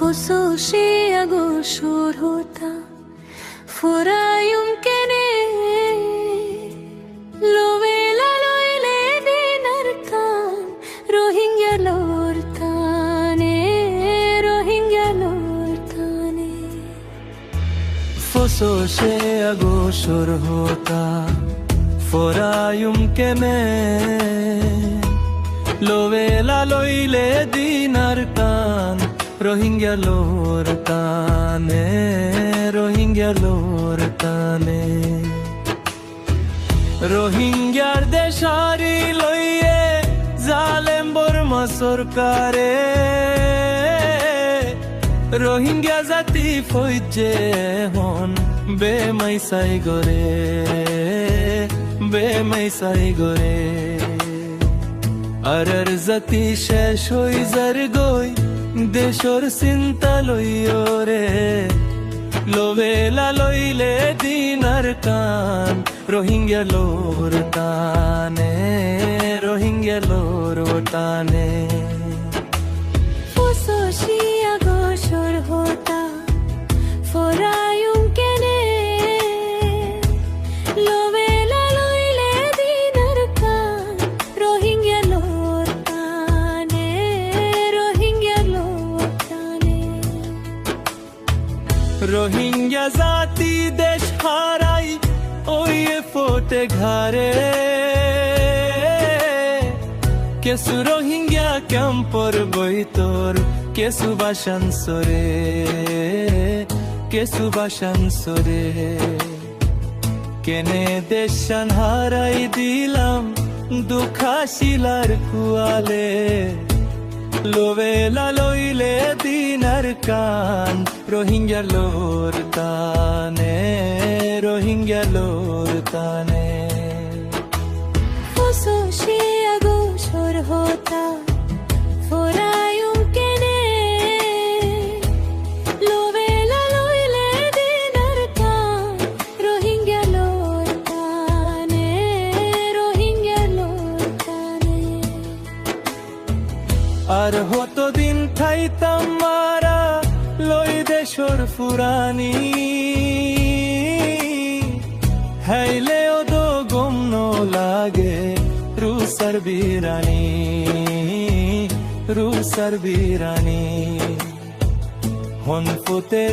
فسوشي أقوشور هوتا فورا يمكنني لو بلا لويلي دينارتان روهينجا لورتاني روهينجا لورتاني فسوشي أقوشور هوتا فورا يمكنني لو بلا لويلي دينارتان روهينجا لورتاني روهينجا لورتاني রোহিঙ্গার দেশারি লইয়ে জালেম বর্মা সরকারে রোহিঙ্গা জাতি ফইজে হন বেমাইসাই গরে বেমাইসাই গরে আরার জাতি শেষ হই যার গই দেশর চিন্তা লইও রে লোবেলা লইলে দিনার কান রোহিঙ্গা লোরতানে রোহিঙ্গা লোরতানে فسوشي أقوشور هوتا فورا يمكنني لو بلا لويلي دينارتان روهينجا لورتاني روهينجا لورتاني রোহিঙ্গা জাতি দেশ হারাই ওই ফোটে ঘরে কেসু রোহিঙ্গা ক্যাম্পর বইতর কেসু বাসান সরে কেসু বাসান সরে কেনে দেশান হারাই দিলাম দুঃখাশিলার কুয়ালে লোবেলা লইলে দিনার কান রোহিঙ্গা লোরতানে রোহিঙ্গা লোরতানে فسوشي أقوشور هوتا فورا يمكنني لو بلا لويلي دينارتان روهينجا لورتاني روهينجا لورتاني আর হতো দিন থাইতাম মারা লই দেশর ফুরানি হাইলেও দো গম নো লাগে রুসার বিরানি রুসার বিরানি হন ফুতে